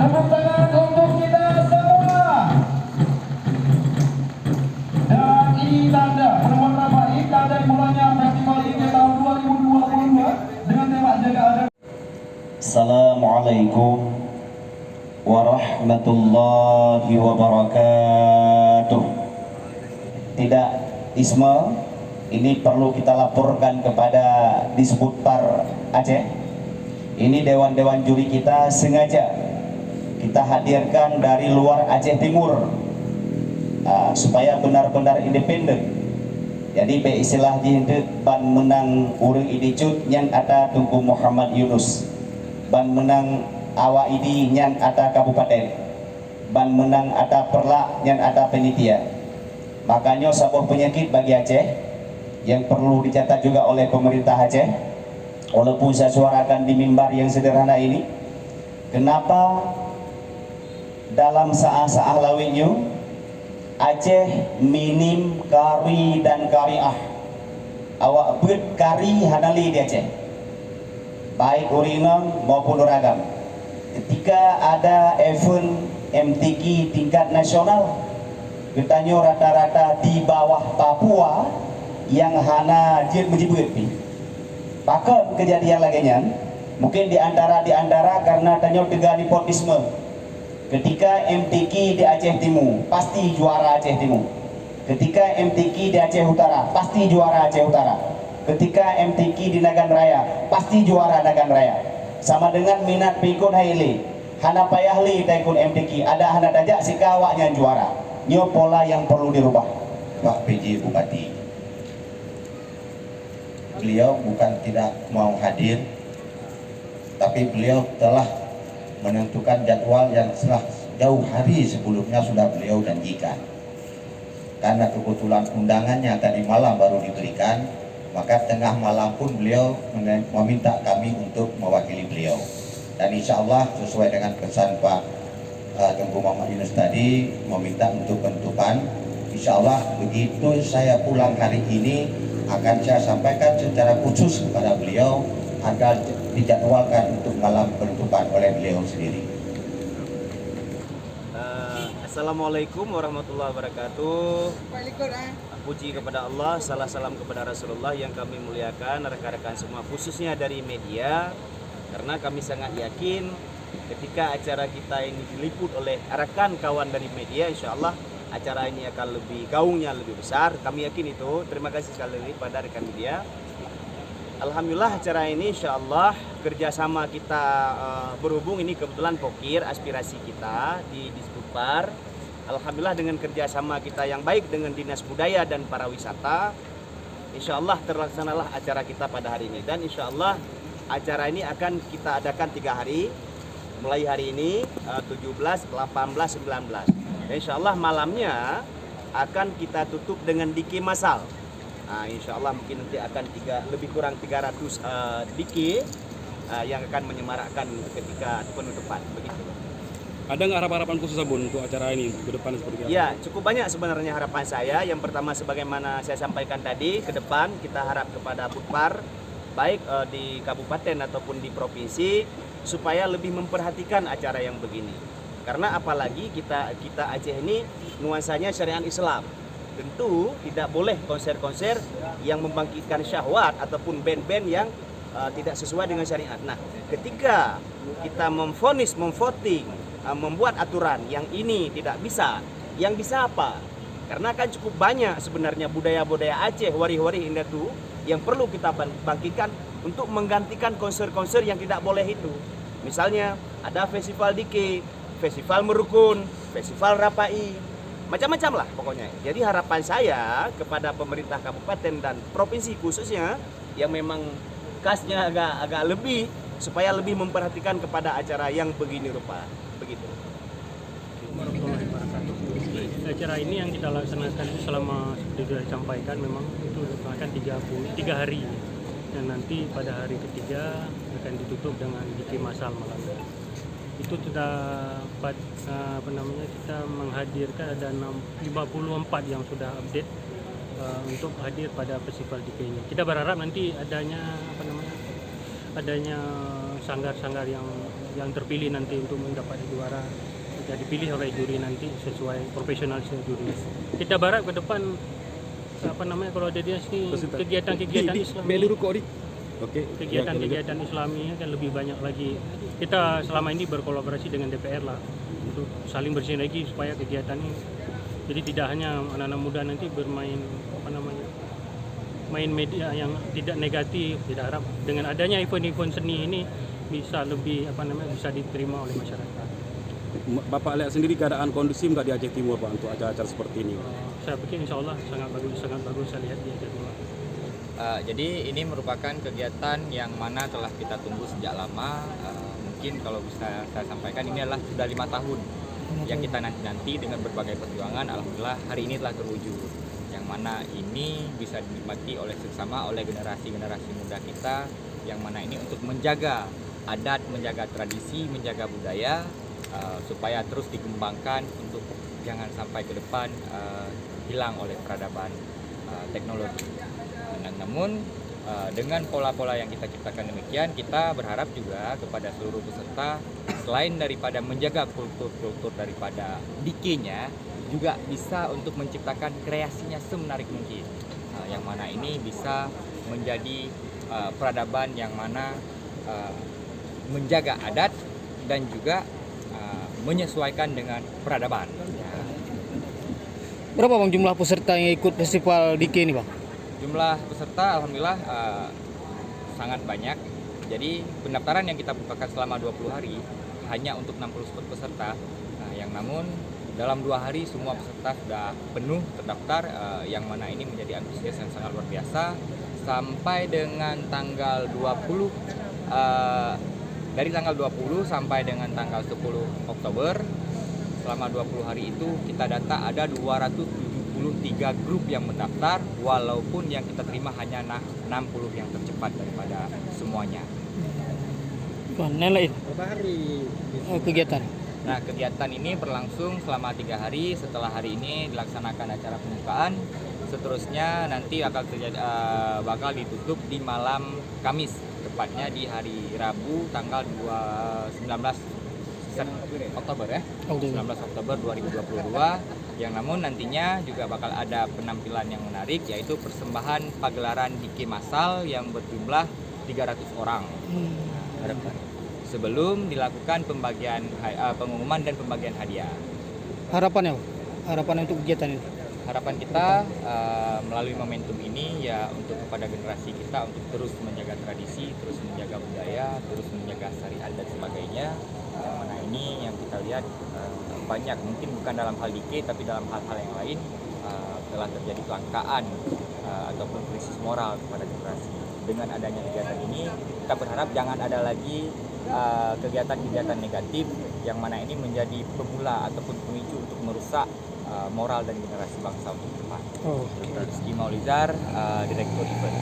Tepuk tangan untuk kita semua. Dan ini tanda berwarna baik, tanda dimulainya festival ini tahun 2022 dengan tema jaga adat. Assalamualaikum warahmatullahi wabarakatuh. Tidak, Isma, ini perlu kita laporkan kepada Disbudpar Aceh. Ini dewan-dewan juri kita sengaja kita hadirkan dari luar Aceh Timur supaya benar-benar independen. Jadi be istilah dihendak ban menang urang idicut yang ada Tunku Muhammad Yunus, ban menang awak idi yang ada kabupaten, ban menang ada perlak yang ada penitia. Makanya sebuah penyakit bagi Aceh yang perlu dicatat juga oleh pemerintah Aceh, walaupun saya suarakan di mimbar yang sederhana ini. Kenapa dalam saah-saah lawinnya Aceh minim kari dan kariah, awak bet kari hanali di Aceh, baik urinang maupun uragam. Ketika ada event MTQ tingkat nasional, katanya rata-rata di bawah Papua yang hana jid menjibut pi. Pakai kejadian laginya, mungkin di antara karena tanya tiga nepotisme. Ketika MTQ di Aceh Timur, pasti juara Aceh Timur. Ketika MTQ di Aceh Utara, pasti juara Aceh Utara. Ketika MTQ di Nagan Raya, pasti juara Nagan Raya. Sama dengan minat pikun haile, hana payahli taikun MTQ, ada hana dajak sikawaknya juara. Nyo pola yang perlu dirubah. Pak PJ Bupati, beliau bukan tidak mau hadir, tapi beliau telah menentukan jadwal yang setelah jauh hari sebelumnya sudah beliau janjikan. Karena kebetulan undangannya tadi malam baru diberikan, maka tengah malam pun beliau meminta kami untuk mewakili beliau. Dan insya Allah sesuai dengan pesan Pak Tunku Muhammad Yunus tadi, meminta untuk penutupan. Insya Allah begitu saya pulang hari ini akan saya sampaikan secara khusus kepada beliau agar dijadwalkan untuk malam penutupan oleh beliau sendiri. Assalamualaikum warahmatullahi wabarakatuh. Puji kepada Allah, salam kepada Rasulullah yang kami muliakan, rekan-rekan semua khususnya dari media, karena kami sangat yakin ketika acara kita ini diliput oleh rekan kawan dari media, insya Allah acara ini akan lebih gaungnya lebih besar. Kami yakin itu. Terima kasih sekali lagi pada rekan media. Alhamdulillah acara ini insya Allah kerjasama kita berhubung, ini kebetulan pokir aspirasi kita di Disbudpar. Alhamdulillah dengan kerjasama kita yang baik dengan Dinas Budaya dan Pariwisata, insya Allah terlaksanalah acara kita pada hari ini. Dan insya Allah acara ini akan kita adakan 3 hari, mulai hari ini 17, 18, 19. Dan insya Allah malamnya akan kita tutup dengan diki masal. Nah, insya Allah mungkin nanti akan lebih kurang 300 diki yang akan menyemarakkan ketika penutupan. Begitu. Ada nggak harapan khusus Bun untuk acara ini ke depan seperti apa? Ya, cukup banyak sebenarnya harapan saya. Yang pertama sebagaimana saya sampaikan tadi, ke depan kita harap kepada Budpar, baik di kabupaten ataupun di provinsi, supaya lebih memperhatikan acara yang begini. Karena apalagi kita Aceh ini nuansanya syariat Islam. Tentu tidak boleh konser-konser yang membangkitkan syahwat ataupun band-band yang tidak sesuai dengan syariat. Nah, ketika kita memvoting, membuat aturan yang ini tidak bisa, yang bisa apa? Karena kan cukup banyak sebenarnya budaya-budaya Aceh, wari-wari indah itu yang perlu kita bangkitkan untuk menggantikan konser-konser yang tidak boleh itu. Misalnya ada festival dike, festival merukun, festival rapai, macam-macam lah pokoknya. Jadi harapan saya kepada pemerintah kabupaten dan provinsi khususnya yang memang kasnya agak lebih, supaya lebih memperhatikan kepada acara yang begini rupa. Begitu. Acara ini yang kita laksanakan itu selama seperti sudah disampaikan, memang itu akan 3 hari, dan nanti pada hari ketiga akan ditutup dengan diki masal malamnya. Itu sudah kita menghadirkan ada 54 yang sudah update untuk hadir pada festival diki ini. Kita berharap nanti adanya sanggar-sanggar yang yang terpilih nanti untuk mendapat juara sudah dipilih oleh juri nanti sesuai profesionalisme juri. Kita berharap ke depan kalau ada dia sih kegiatan-kegiatan Islami. Oke. Kegiatan-kegiatan Islami kan lebih banyak lagi. Kita selama ini berkolaborasi dengan DPR lah untuk saling bersinergi supaya kegiatan ini jadi tidak hanya anak-anak muda nanti bermain main media yang tidak negatif. Tidak harap dengan adanya event-event seni ini bisa lebih bisa diterima oleh masyarakat. Bapak lihat sendiri keadaan kondusif nggak di Aceh Timur Pak untuk acara-acara seperti ini? Saya pikir insya Allah sangat bagus saya lihat di Aceh Timur. Jadi ini merupakan kegiatan yang mana telah kita tunggu sejak lama. Mungkin kalau bisa saya sampaikan ini adalah sudah 5 tahun yang kita nanti dengan berbagai perjuangan. Alhamdulillah hari ini telah terwujud. Yang mana ini bisa dinikmati oleh seksama oleh generasi-generasi muda kita. Yang mana ini untuk menjaga adat, menjaga tradisi, menjaga budaya supaya terus dikembangkan untuk jangan sampai ke depan hilang oleh peradaban teknologi. Namun dengan pola-pola yang kita ciptakan demikian, kita berharap juga kepada seluruh peserta selain daripada menjaga kultur daripada dikenya, juga bisa untuk menciptakan kreasinya semenarik mungkin. Yang mana ini bisa menjadi peradaban yang mana menjaga adat dan juga menyesuaikan dengan peradaban. Berapa Bang jumlah peserta yang ikut festival Dike ini Bang? Jumlah peserta alhamdulillah sangat banyak. Jadi pendaftaran yang kita bukakan selama 20 hari hanya untuk 60 peserta. Yang namun dalam 2 hari semua peserta sudah penuh terdaftar, yang mana ini menjadi antusias yang sangat luar biasa. Sampai dengan tanggal 20 dari tanggal 20 sampai dengan tanggal 10 Oktober selama 20 hari itu kita data ada 273 grup yang mendaftar, walaupun yang kita terima hanya 60 yang tercepat daripada semuanya. Nilai kegiatan. Nah, kegiatan ini berlangsung selama 3 hari. Setelah hari ini dilaksanakan acara pembukaan. Seterusnya nanti bakal ditutup di malam Kamis, tepatnya di hari Rabu tanggal 19 Oktober ya. 19 Oktober 2022. Yang namun nantinya juga bakal ada penampilan yang menarik, yaitu persembahan pagelaran Dike massal yang berjumlah 300 orang. Sebelum dilakukan pengumuman dan pembagian hadiah. Harapan untuk kegiatan ini? Harapan kita melalui momentum ini ya untuk kepada generasi kita untuk terus menjaga tradisi, terus menjaga budaya, terus menjaga syariat dan sebagainya. Yang mana ini yang kita lihat banyak, mungkin bukan dalam hal Dike tapi dalam hal-hal yang lain telah terjadi kelangkaan ataupun krisis moral kepada generasi. Dengan adanya kegiatan ini kita berharap jangan ada lagi kegiatan-kegiatan negatif yang mana ini menjadi pemula ataupun pemicu untuk merusak moral dan generasi bangsa untuk depan. Rizky Maulizar, Direktur Event.